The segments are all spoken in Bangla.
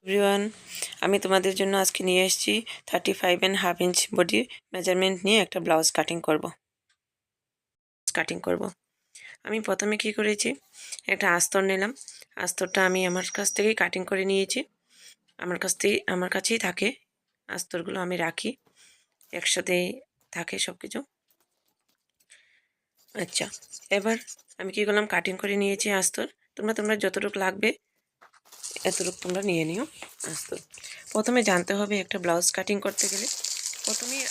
এভরিওয়ান, আমি তোমাদের জন্য আজকে নিয়ে এসেছি 35.5 ইঞ্চ বডি মেজারমেন্ট নিয়ে একটা ব্লাউজ কাটিং করব। আমি প্রথমে কি করেছি, একটা আস্তর নিলাম। আস্তরটা আমি আমার কাছ থেকেই কাটিং করে নিয়েছি। আমার কাছেই থাকে আস্তরগুলো, আমি রাখি একসাথেই থাকে সব কিছু। আচ্ছা, এবার আমি কি করলাম, কাটিং করে নিয়েছি আস্তর। তোমরা যতটুকু লাগবে এতটুকু তোমরা নিয়ে নিও আস্তর। প্রথমে জানতে হবে একটা ব্লাউজ কাটিং করতে গেলে প্রথমেই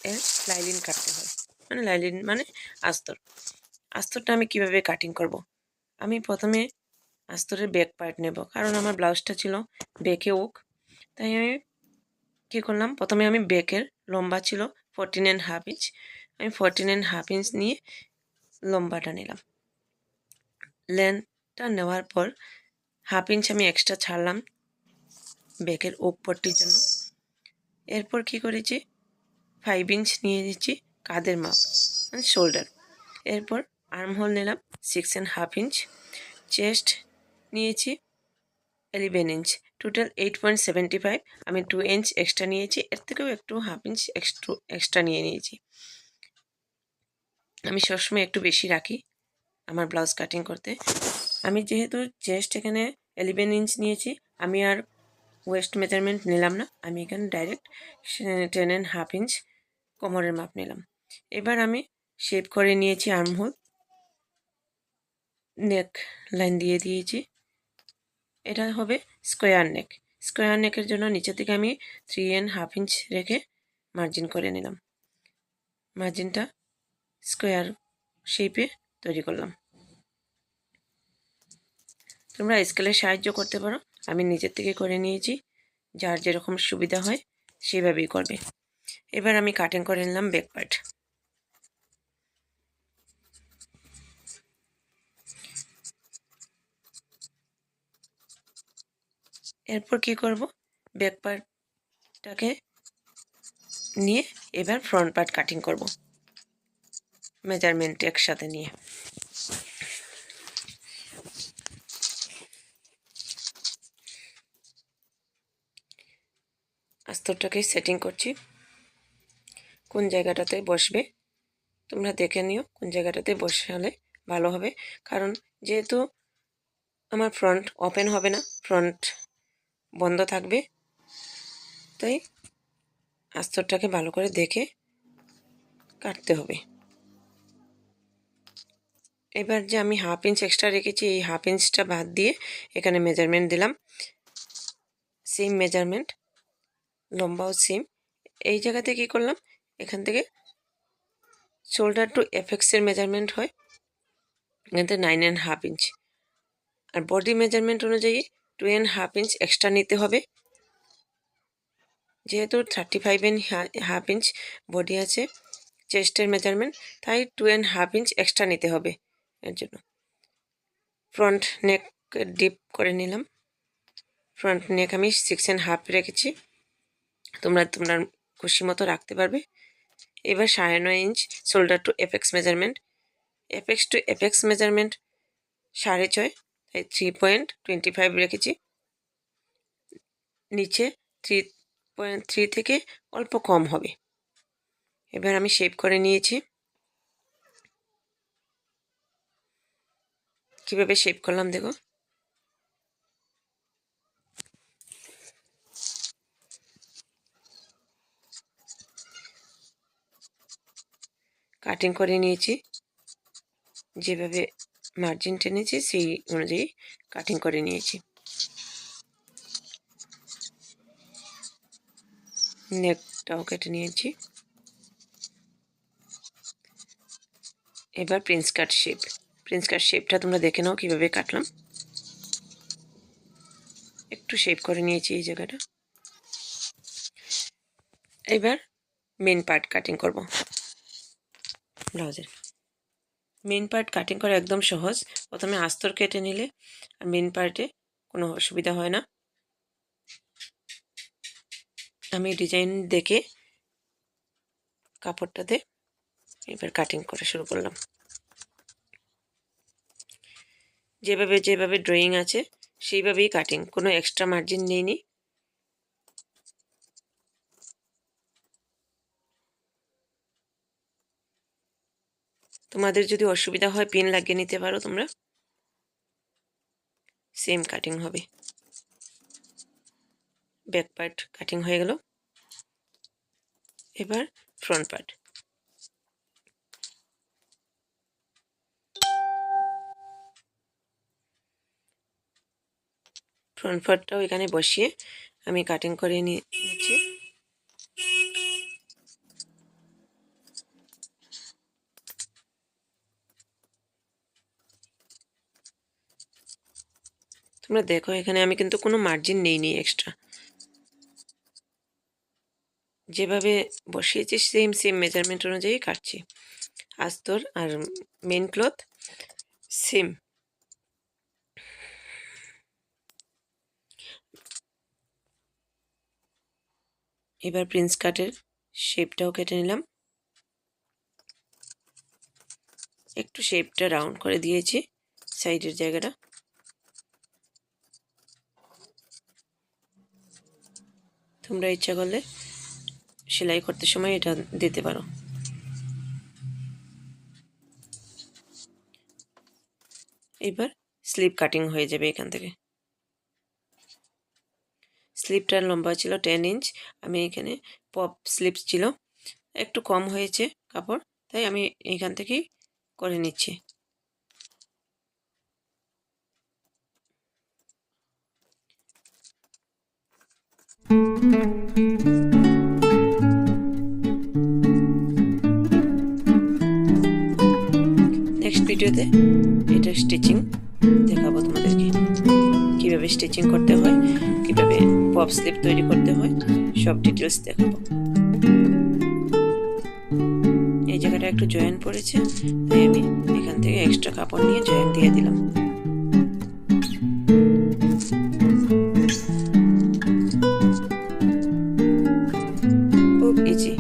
এর লাইলিন কাটতে হয়, মানে লাইলিন মানে আস্তরটা আমি কিভাবে কাটিং করব। আমি প্রথমে আস্তরের ব্যাক পার্ট নেব, কারণ আমার ব্লাউজটা ছিল ব্যাকে ওক। তাই আমি কী করলাম, প্রথমে আমি ব্যাকের লম্বা ছিল 14.5 ইঞ্চ, আমি 14.5 ইঞ্চ নিয়ে লম্বাটা নিলাম। লেন্থটা নেওয়ার পর 1/2 ইঞ্চ আমি এক্সট্রা ছাড়লাম ব্যাকের ওক পট্টির জন্য। এরপর কি করেছি, 5 ইঞ্চ নিয়ে দিচ্ছি কাঁধের মাপ, মানে শোল্ডার। এরপর আর্ম হোল নিলাম 6.5 ইঞ্চ, চেস্ট নিয়েছি 11 ইঞ্চ, টোটাল 8.75। আমি 2 ইঞ্চ এক্সট্রা নিয়েছি, এর থেকেও একটু 1/2 ইঞ্চ এক্সট্রা নিয়ে নিয়েছি। আমি সবসময় একটু বেশি রাখি আমার ব্লাউজ কাটিং করতে। আমি যেহেতু চেস্ট এখানে 11 ইঞ্চ নিয়েছি, আমি আর ওয়েস্ট মেজারমেন্ট নিলাম না, আমি এখানে ডাইরেক্ট 10.5 ইঞ্চ কোমরের মাপ নিলাম। এবার আমি শেপ করে নিয়েছি আর্ম হোল, নেক লাইন দিয়ে দিয়েছি। এটা হবে স্কোয়ার নেক। স্কোয়ার নেকের জন্য নিচের দিকে আমি 3.5 ইঞ্চ রেখে মার্জিন করে নিলাম। মার্জিনটা স্কোয়ার শেপে তৈরি করলাম। তোমরা স্কেলের সাহায্য করতে পারো, আমি নিজের থেকে করে নিয়েছি। যার যেরকম সুবিধা হয় সেভাবেই করবে। এবার আমি কাটিং করে নিলাম ব্যাক পার্ট। এরপর কি করব, ব্যাক পার্টটাকে নিয়ে এবার ফ্রন্ট পার্ট কাটিং করব মেজারমেন্ট একসাথে নিয়ে। আস্তরটাকে সেটিং করছি, কোন জায়গাটাতে বসবে তোমরা দেখে নিও, কোন জায়গাটাতে বসালে ভালো হবে। কারণ যেহেতু আমার ফ্রন্ট ওপেন হবে না, ফ্রন্ট বন্ধ থাকবে, তাই আস্তরটাকে ভালো করে দেখে কাটতে হবে। এবার যে আমি 1/2 ইঞ্চ এক্সট্রা রেখেছি, এই 1/2 ইঞ্চটা বাদ দিয়ে এখানে মেজারমেন্ট দিলাম, সেম মেজারমেন্ট, লম্বাও সেম। এই জায়গাতে কি করলাম, এখান থেকে শোল্ডার টু এফেক্সের মেজারমেন্ট হয়, এখান থেকে 9.5 ইঞ্চ। আর বডি মেজারমেন্ট অনুযায়ী 2.5 ইঞ্চ এক্সট্রা নিতে হবে। যেহেতু 35.5 ইঞ্চ বডি আছে চেস্টের মেজারমেন্ট, তাই 2.5 ইঞ্চ এক্সট্রা নিতে হবে। এর জন্য ফ্রন্ট নেক ডিপ করে নিলাম। ফ্রন্ট নেক আমি 6.5 রেখেছি, তোমরা খুশি মতো রাখতে পারবে। এবার 9.5 inch shoulder to apex measurement, apex to apex measurement 6.5, তাই 3.25 রেখেছি। নিচে 3.3 থেকে অল্প কম হবে। এবার আমি শেপ করে নিয়েছি। কিভাবে শেপ করলাম দেখো, কাটিং করে নিয়েছি, যেভাবে মার্জিন টেনেছি সেই অনুযায়ী কাটিং করে নিয়েছি। নেকটাও কেটে নিয়েছি। এবার প্রিন্স কাট শেপটা তোমরা দেখে নাও কিভাবে কাটলাম। একটু শেপ করে নিয়েছি এই জায়গাটা। এবার মেন পার্ট কাটিং করব। ব্লাউজের মেন পার্ট কাটিং করা একদম সহজ। প্রথমে আস্তর কেটে নিলে আর মেন পার্টে কোনো অসুবিধা হয় না। আমি ডিজাইন দেখে কাপড়টাতে এবার কাটিং করা শুরু করলাম। যেভাবে ড্রয়িং আছে সেইভাবেই কাটিং, কোনো এক্সট্রা মার্জিন নেইনি। তোমাদের যদি অসুবিধা হয় পিন লাগিয়ে নিতে পারো তোমরা। সেম কাটিং হবে। ব্যাক পার্ট কাটিং হয়ে গেল, এবার ফ্রন্ট পার্ট। ফ্রন্ট পার্টটাও এখানে বসিয়ে আমি কাটিং করে নিচ্ছি। তোমরা দেখো এখানে আমি কিন্তু কোনো মার্জিন নেইনি এক্সট্রা, যেভাবে বসিয়েছি সেম মেজারমেন্ট অনুযায়ী কাটছি। আস্তর আর মেন ক্লথ সেম। এবার প্রিন্স কাটের শেপটাও কেটে নিলাম। একটু শেপটা রাউন্ড করে দিয়েছি সাইডের জায়গাটা। তোমরা ইচ্ছা করলে সেলাই করতে সময় এটা দিতে পারো। এবার স্লিপ কাটিং হয়ে যাবে এখান থেকে। স্লিপটার লম্বা ছিল 10 ইঞ্চ, আমি এখানে পপ স্লিপ ছিল, একটু কম হয়েছে কাপড়, তাই আমি এখান থেকেই করে নিচ্ছি। নেক্সট ভিডিওতে এটা স্টিচিং দেখাবো তোমাদেরকে, কিভাবে স্টিচিং করতে হয়, কিভাবে পপ স্লিপ তৈরি করতে হয়, সব ডিটেলস দেখাবো। এই জায়গাটা একটু জয়েন পড়েছে, তাই আমি এখান থেকে এক্সট্রা কাপড় নিয়ে জয়েন দিয়ে দিলাম। খুব ইজি।